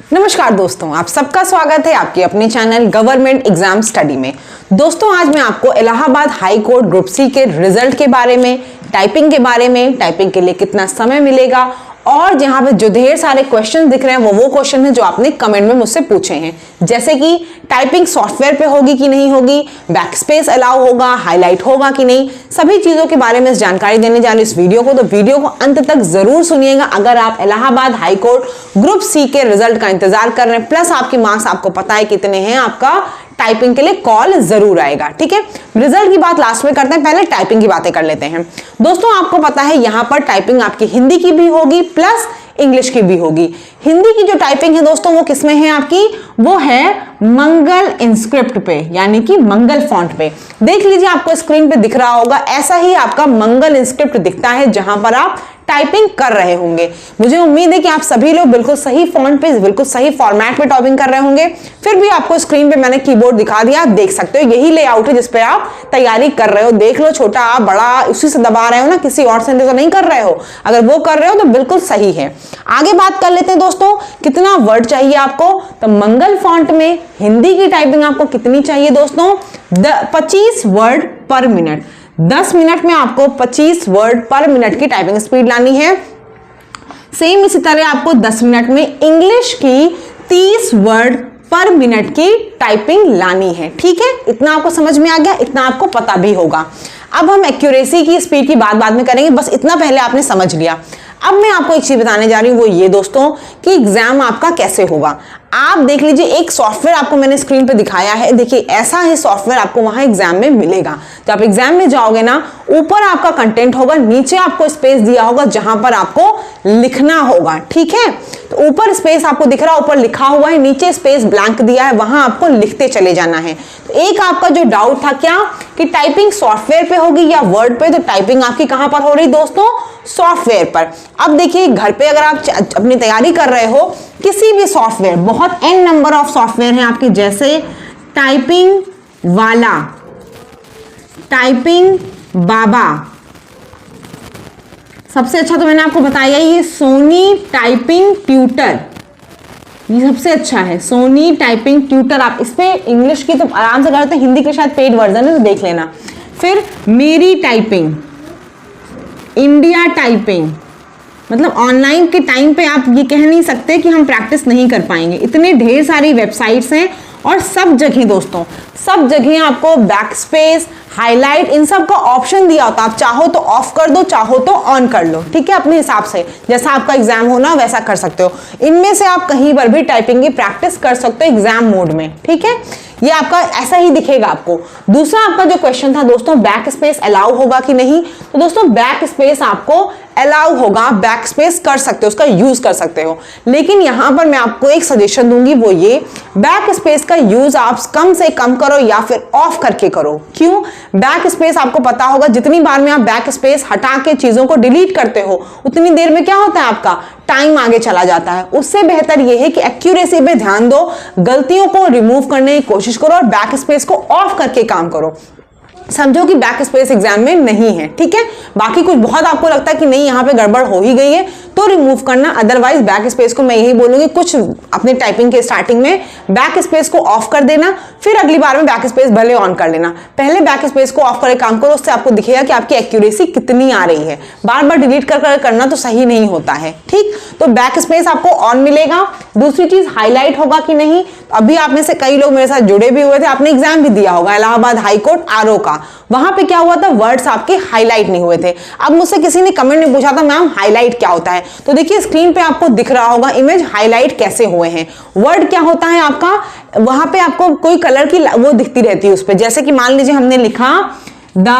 नमस्कार दोस्तों, आप सबका स्वागत है आपके अपने चैनल गवर्नमेंट एग्जाम स्टडी में। दोस्तों आज मैं आपको Allahabad high court group C के रिजल्ट के बारे में, टाइपिंग के बारे में, टाइपिंग के लिए कितना समय मिलेगा और जहां पे जो ढेर सारे क्वेश्चन दिख रहे हैं वो क्वेश्चन है जो आपने कमेंट में मुझसे पूछे हैं, जैसे कि टाइपिंग सॉफ्टवेयर पे होगी कि नहीं होगी, बैकस्पेस अलाउ होगा, हाईलाइट होगा कि नहीं, सभी चीजों के बारे में जानकारी देने जा रही हूं इस वीडियो को। तो वीडियो को अंत तक जरूर सुनिएगा अगर आप Allahabad high court group C के रिजल्ट का इंतजार कर रहे हैं, प्लस आपके मार्क्स आपको पता है कितने हैं, आपका टाइपिंग के लिए कॉल जरूर आएगा। ठीक है, रिजल्ट की बात लास्ट में करते हैं, पहले टाइपिंग की बातें कर लेते हैं। दोस्तों आपको पता है यहां पर टाइपिंग आपकी हिंदी की भी होगी प्लस इंग्लिश की भी होगी। हिंदी की जो टाइपिंग है दोस्तों वो किसमें है आपकी, वो है मंगल इंस्क्रिप्ट पे, यानी कि मंगल फॉन्ट पे। देख लीजिए आपको स्क्रीन पे दिख रहा होगा, ऐसा ही आपका मंगल इंस्क्रिप्ट दिखता है जहां पर आप टाइपिंग कर रहे होंगे। मुझे उम्मीद है कि आप सभी लोग बिल्कुल सही फॉन्ट पे, बिल्कुल सही फॉर्मेट में टाइपिंग कर रहे होंगे। फिर भी आपको स्क्रीन पे मैंने कीबोर्ड दिखा दिया, आप देख सकते हो यही लेआउट है जिसपे आप तैयारी कर रहे हो। देख लो, छोटा बड़ा उसी से दबा रहे हो ना, किसी और से तो नहीं कर रहे हो। अगर वो कर रहे हो तो बिल्कुल सही है। आगे बात कर लेते हैं दोस्तों, कितना वर्ड चाहिए आपको। तो मंगल फॉन्ट में हिंदी की टाइपिंग आपको कितनी चाहिए दोस्तों, 25 वर्ड पर मिनट। 10 मिनट में आपको 25 वर्ड पर मिनट की टाइपिंग स्पीड लानी है। सेम इसी तरह आपको 10 मिनट में इंग्लिश की 30 वर्ड पर मिनट की टाइपिंग लानी है। ठीक है, इतना आपको समझ में आ गया, इतना आपको पता भी होगा। अब हम एक्यूरेसी की स्पीड की बात बाद में करेंगे, बस इतना पहले आपने समझ लिया। अब मैं आपको एक चीज बताने जा रही हूं, वो ये दोस्तों कि एग्जाम आपका कैसे होगा। आप देख लीजिए, एक सॉफ्टवेयर आपको मैंने स्क्रीन पे दिखाया है, देखिए ऐसा ही सॉफ्टवेयर आपको वहां एग्जाम में मिलेगा। तो आप एग्जाम में जाओगे ना, ऊपर आपका कंटेंट होगा, नीचे आपको स्पेस दिया होगा जहां पर आपको लिखना होगा। ठीक है, तो ऊपर स्पेस आपको दिख रहा है, ऊपर लिखा हुआ है, नीचे स्पेस ब्लैंक दिया है, वहां आपको लिखते चले जाना है। तो एक आपका जो डाउट था क्या कि टाइपिंग सॉफ्टवेयर पे होगी या वर्ड पे, तो टाइपिंग आपकी कहां पर हो रही दोस्तों, सॉफ्टवेयर पर। अब देखिए घर पे अगर आप अपनी तैयारी कर रहे हो, किसी भी सॉफ्टवेयर, बहुत एन नंबर ऑफ सॉफ्टवेयर हैं आपके, जैसे टाइपिंग वाला, टाइपिंग बाबा, सबसे अच्छा तो मैंने आपको बताया ये सोनी टाइपिंग ट्यूटर, ये सबसे अच्छा है सोनी टाइपिंग ट्यूटर। आप इस पे इंग्लिश की तो आराम से करते हैं, हिंदी के शायद पेड वर्जन है तो देख लेना। फिर मेरी टाइपिंग, इंडिया टाइपिंग, मतलब ऑनलाइन के टाइम पे आप ये कह नहीं सकते कि हम प्रैक्टिस नहीं कर पाएंगे, इतने ढेर सारी वेबसाइट्स हैं और सब जगह दोस्तों, सब जगह आपको बैकस्पेस, हाईलाइट, इन सब का ऑप्शन दिया होता है। आप चाहो तो ऑफ कर दो, चाहो तो ऑन कर लो। ठीक है, अपने हिसाब से जैसा आपका एग्जाम होना वैसा कर सकते हो। इनमें से आप कहीं पर भी टाइपिंग की प्रैक्टिस कर सकते हो एग्जाम मोड में। ठीक है, ये आपका ऐसा ही दिखेगा आपको। दूसरा आपका जो क्वेश्चन था दोस्तों, बैक स्पेस अलाउ होगा कि नहीं, तो दोस्तों बैक स्पेस आपको अलाउ होगा, बैक स्पेस कर सकते हो, उसका यूज कर सकते हो। लेकिन यहां पर मैं आपको एक सजेशन दूंगी, वो ये, बैक स्पेस का यूज आप कम से कम करो या फिर ऑफ करके करो। क्यों, बैक स्पेस आपको पता होगा, जितनी बार में आप बैक स्पेस हटा के चीजों को डिलीट करते हो उतनी देर में क्या होता है, आपका टाइम आगे चला जाता है। उससे बेहतर यह है कि एक्यूरेसी पे ध्यान दो, गलतियों को रिमूव करने की कोशिश करो और बैक स्पेस को ऑफ करके काम करो। समझो कि बैक स्पेस एग्जाम में नहीं है। ठीक है, बाकी कुछ बहुत आपको लगता है कि नहीं यहां पे गड़बड़ हो ही गई है तो रिमूव करना, अदरवाइज बैक स्पेस को मैं यही बोलूंगी, कुछ अपने टाइपिंग के स्टार्टिंग में बैक स्पेस को ऑफ कर देना, फिर अगली बार में बैक स्पेस भले ऑन कर लेना। पहले बैक स्पेस को ऑफ करके काम करो, उससे आपको दिखेगा कि आपकी एक्यूरेसी कितनी आ रही है। बार बार डिलीट कर करना तो सही नहीं होता है। ठीक, तो बैक स्पेस आपको ऑन मिलेगा। दूसरी चीज, हाईलाइट होगा कि नहीं, अभी आप में से कई लोग मेरे साथ जुड़े भी हुए थे, आपने एग्जाम भी दिया होगा इलाहाबाद हाई कोर्ट आरओ का, वहां पे क्या हुआ था, वर्ड्स आपके हाईलाइट नहीं हुए थे। अब मुझसे किसी ने कमेंट में पूछा था मैम हाईलाइट क्या होता है, तो देखिए स्क्रीन पे आपको दिख रहा होगा इमेज, हाईलाइट कैसे हुए हैं। वर्ड क्या होता है आपका, वहां पे आपको कोई कलर की वो दिखती रहती है उस पे, जैसे कि मान लीजिए हमने लिखा द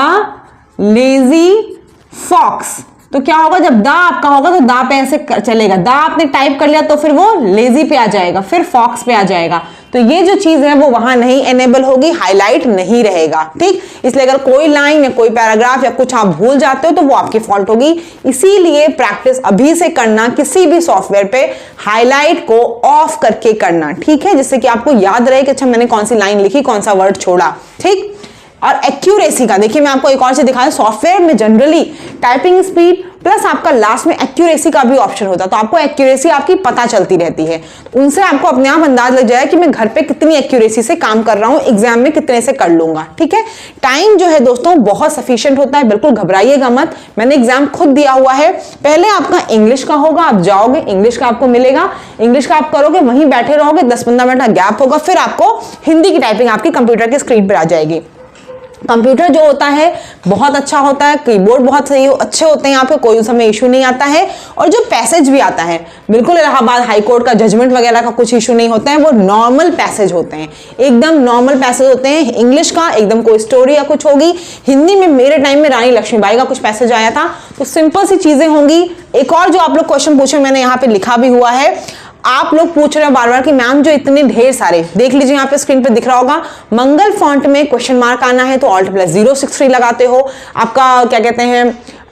लेजी फॉक्स, तो क्या होगा, जब दा आपका होगा तो दा पे ऐसे चलेगा, दा आपने टाइप कर लिया तो फिर वो लेजी पे आ जाएगा, फिर फॉक्स पे आ जाएगा। तो ये जो चीज है वो वहां नहीं एनेबल होगी, हाईलाइट नहीं रहेगा। ठीक, इसलिए अगर कोई लाइन या कोई पैराग्राफ या कुछ आप भूल जाते हो तो वो आपकी फॉल्ट होगी। इसीलिए प्रैक्टिस अभी से करना, किसी भी सॉफ्टवेयर पे हाईलाइट को ऑफ करके करना। ठीक है, जिससे कि आपको याद रहे कि अच्छा मैंने कौन सी लाइन लिखी, कौन सा वर्ड छोड़ा। ठीक, और एक्यूरेसी का देखिए मैं आपको एक और से दिखाया, सॉफ्टवेयर में जनरली टाइपिंग स्पीड प्लस आपका लास्ट में एक्यूरेसी का भी ऑप्शन होता है, तो आपको एक्यूरेसी आपकी पता चलती रहती है। उनसे आपको अपने आप अंदाज लग जाए कि मैं घर पे कितनी एक्यूरेसी से काम कर रहा हूं, एग्जाम में कितने से कर लूंगा। ठीक है, टाइम जो है दोस्तों बहुत सफिशिएंट होता है, बिल्कुल घबराइएगा मत। मैंने एग्जाम खुद दिया हुआ है। पहले आपका इंग्लिश का होगा, आप जाओगे इंग्लिश का आपको मिलेगा, इंग्लिश का आप करोगे, वहीं बैठे रहोगे, 10-15 मिनट का गैप होगा, फिर आपको हिंदी की टाइपिंग आपकी कंप्यूटर की स्क्रीन पर आ जाएगी। कंप्यूटर जो होता है बहुत अच्छा होता है, कीबोर्ड बहुत सही अच्छे होते हैं, यहाँ पे कोई उस समय इशू नहीं आता है, और जो पैसेज भी आता है बिल्कुल इलाहाबाद हाई कोर्ट का जजमेंट वगैरह का कुछ इशू नहीं होता है, वो नॉर्मल पैसेज होते हैं, एकदम नॉर्मल पैसेज होते हैं। इंग्लिश का एकदम कोई स्टोरी या कुछ होगी, हिंदी में मेरे टाइम में रानी लक्ष्मीबाई का कुछ पैसेज आया था, तो सिंपल सी चीजें होंगी। एक और जो आप लोग क्वेश्चन पूछे मैंने यहाँ पे लिखा भी हुआ है, आप लोग पूछ रहे हो बार बार कि मैम जो इतने ढेर सारे, देख लीजिए यहाँ पे स्क्रीन पे दिख रहा होगा, मंगल फॉन्ट में क्वेश्चन मार्क आना है तो Alt+063 लगाते हो, आपका क्या कहते हैं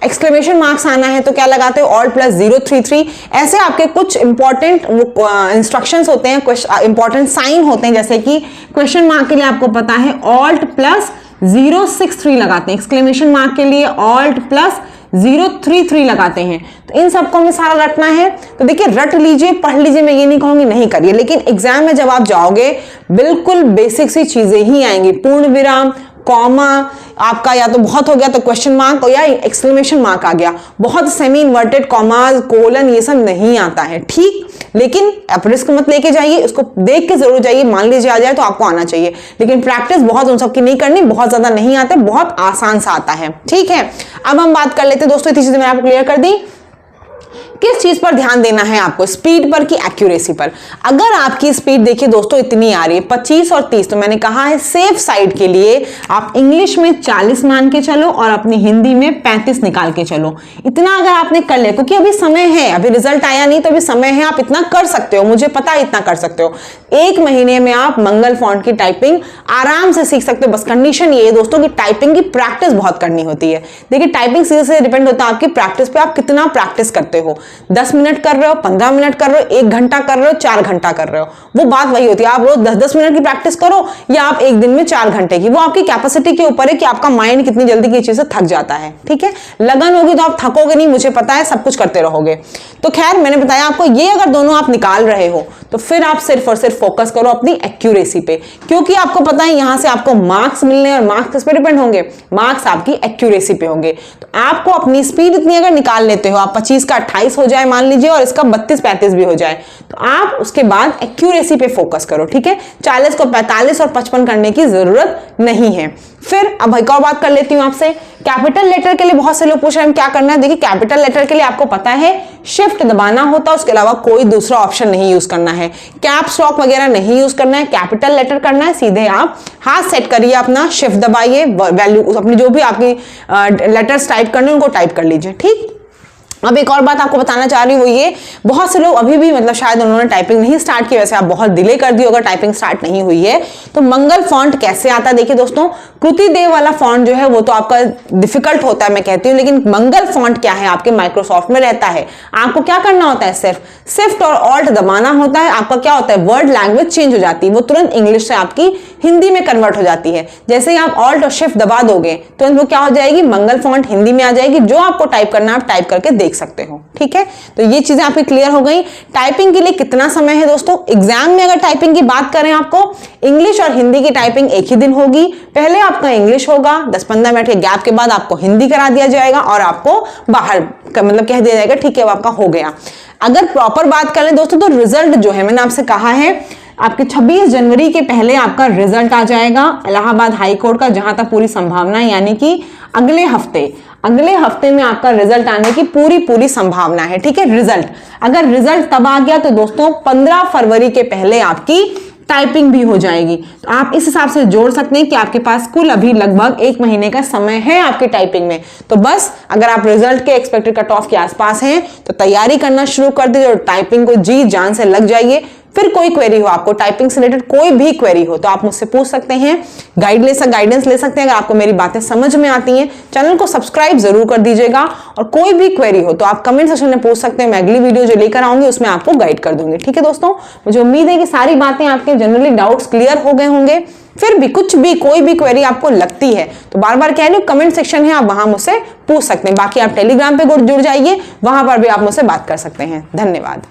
एक्सक्लेमेशन मार्क्स आना है तो क्या लगाते हो Alt+033। ऐसे आपके कुछ इंपॉर्टेंट इंस्ट्रक्शंस होते हैं, इंपॉर्टेंट साइन होते हैं, जैसे कि क्वेश्चन मार्क के लिए आपको पता है Alt+063 लगाते हैं, एक्सक्लेमेशन मार्क के लिए Alt+033 लगाते हैं। तो इन सबको हमें सारा रटना है। तो देखिए रट लीजिए, पढ़ लीजिए, मैं ये नहीं कहूंगी नहीं करिए, लेकिन एग्जाम में जब आप जाओगे बिल्कुल बेसिक सी चीजें ही आएंगी, पूर्ण विराम, कॉमा, आपका या तो बहुत हो गया तो क्वेश्चन मार्क या एक्सक्लेमेशन मार्क आ गया, बहुत सेमी इन्वर्टेड कॉमाज, कोलन, ये सब नहीं आता है। ठीक, लेकिन आप रिस्क मत लेके जाइए, उसको देख के जरूर जाइए, मान लीजिए आ जाए तो आपको आना चाहिए, लेकिन प्रैक्टिस बहुत उन सब की नहीं करनी, बहुत ज्यादा नहीं आता, बहुत आसान सा आता है। ठीक है, अब हम बात कर लेते हैं दोस्तों, इतनी चीजें मैंने आपको क्लियर कर दी। किस चीज पर ध्यान देना है आपको, स्पीड पर कि एक्यूरेसी पर। अगर आपकी स्पीड देखिए दोस्तों इतनी आ रही है 25 और 30, तो मैंने कहा है सेफ साइड के लिए आप इंग्लिश में 40 मान के चलो और अपनी हिंदी में 35 निकाल के चलो। इतना अगर आपने कर लिया, क्योंकि अभी समय है, अभी रिजल्ट आया नहीं तो अभी समय है, आप इतना कर सकते हो, मुझे पता है इतना कर सकते हो। 1 महीने में आप मंगल फॉन्ट की टाइपिंग आराम से सीख सकते हो। बस कंडीशन ये है दोस्तों कि टाइपिंग की प्रैक्टिस बहुत करनी होती है। देखिए टाइपिंग सीधे से डिपेंड होता है आपकी प्रैक्टिस पे, आप कितना प्रैक्टिस करते हो। 10 मिनट कर रहे हो, 15 मिनट कर रहे हो, 1 घंटा कर रहे हो, 4 घंटा कर रहे हो, वो बात वही होती है। आप रोज 10-10 मिनट की प्रैक्टिस करो या आप एक दिन में 4 घंटे की, वो आपकी कैपेसिटी के ऊपर है कि आपका माइंड कितनी जल्दी की चीज से थक जाता है। ठीक है, लगन होगी तो आप थकोगे नहीं, मुझे पता है, सब कुछ करते रहोगे। तो खैर मैंने बताया आपको, ये अगर दोनों आप निकाल रहे हो तो फिर आप सिर्फ और सिर्फ फोकस करो अपनी एक्यूरेसी पे, क्योंकि आपको पता है यहां से आपको मार्क्स मिलने, और मार्क्स किस पे डिपेंड होंगे, मार्क्स आपकी एक्यूरेसी पे होंगे। तो आपको अपनी स्पीड इतनी अगर निकाल लेते हो, आप 25 का 28 हो जाए मान लीजिए, और इसका 32-35 भी हो जाए, तो आप उसके बाद एक्यूरेसी पे फोकस करो। ठीक है, 40 को 45 और 55 करने की जरूरत नहीं है। फिर अब एक और बात कर लेती हूं आपसे, कैपिटल लेटर के लिए बहुत से लोग पूछ रहे हैं क्या करना है। देखिए कैपिटल लेटर के लिए आपको पता है शिफ्ट दबाना होता है, उसके अलावा कोई दूसरा ऑप्शन नहीं यूज करना है, कैप्स लॉक वगैरह नहीं यूज करना है। कैपिटल लेटर करना है, सीधे आप हाथ सेट करिए अपना, शिफ्ट दबाइए, वैल्यू अपनी जो भी आपकी लेटर्स टाइप करने उनको टाइप कर लीजिए। ठीक, अब एक और बात आपको बताना चाह रही हूँ, वो ये बहुत से लोग अभी भी मतलब शायद उन्होंने टाइपिंग नहीं स्टार्ट की, वैसे आप बहुत डिले कर दी अगर टाइपिंग स्टार्ट नहीं हुई है। तो मंगल फॉन्ट कैसे आता है, देखिए दोस्तों, कृति देव वाला फॉन्ट जो है वो तो आपका डिफिकल्ट होता है मैं कहती हूँ, लेकिन मंगल फॉन्ट क्या है, आपके माइक्रोसॉफ्ट में रहता है। आपको क्या करना होता है, सिर्फ शिफ्ट और ऑल्ट दबाना होता है। आपका क्या होता है, वर्ड लैंग्वेज चेंज हो जाती है, वो तुरंत इंग्लिश से आपकी हिंदी में कन्वर्ट हो जाती है। जैसे ही आप ऑल्ट और शिफ्ट दबा दोगे तुरंत वो क्या हो जाएगी, मंगल फॉन्ट हिंदी में आ जाएगी। जो आपको टाइप करना है आप टाइप करके देख सकते हो। ठीक है, तो ये चीजें आपकी क्लियर हो गई। टाइपिंग के लिए कितना समय है दोस्तों, एग्जाम में अगर टाइपिंग की बात करें, आपको इंग्लिश और हिंदी की टाइपिंग एक ही दिन होगी। पहले आपका इंग्लिश होगा, 10-15 मिनट के गैप के बाद आपको हिंदी करा दिया जाएगा और आपको बाहर मतलब कह दिया जाएगा ठीक है वो आपका हो गया। अगर प्रॉपर बात करें दोस्तों तो रिजल्ट जो है मैंने आपसे कहा है आपके 26 जनवरी के पहले आपका रिजल्ट आ जाएगा इलाहाबाद हाई कोर्ट का, जहां तक पूरी संभावना है, यानी कि अगले हफ्ते में आपका रिजल्ट आने की पूरी संभावना है। ठीक है, रिजल्ट अगर रिजल्ट तब आ गया तो दोस्तों 15 फरवरी के पहले आपकी टाइपिंग भी हो जाएगी। तो आप इस हिसाब से जोड़ सकते हैं कि आपके पास कुल अभी लगभग 1 महीने का समय है आपकी टाइपिंग में। तो बस अगर आप रिजल्ट के एक्सपेक्टेड कट ऑफ के आसपास हैं तो तैयारी करना शुरू कर दीजिए और टाइपिंग को जी जान से लग जाइए। फिर कोई क्वेरी हो आपको टाइपिंग से रिलेटेड, कोई भी क्वेरी हो तो आप मुझसे पूछ सकते हैं, गाइडेंस ले सकते हैं अगर आपको मेरी बातें समझ में आती हैं। चैनल को सब्सक्राइब जरूर कर दीजिएगा और कोई भी क्वेरी हो तो आप कमेंट सेक्शन में पूछ सकते हैं। मैं अगली वीडियो जो लेकर आऊंगी उसमें आपको गाइड कर दूंगी। ठीक है दोस्तों, मुझे उम्मीद है कि सारी बातें आपके जनरली डाउट्स क्लियर हो गए होंगे। फिर भी कुछ भी कोई भी क्वेरी आपको लगती है तो बार बार कह रही हूं, कमेंट सेक्शन है, आप वहां मुझसे पूछ सकते हैं। बाकी आप टेलीग्राम पे जुड़ जाइए, वहां पर भी आप मुझसे बात कर सकते हैं। धन्यवाद।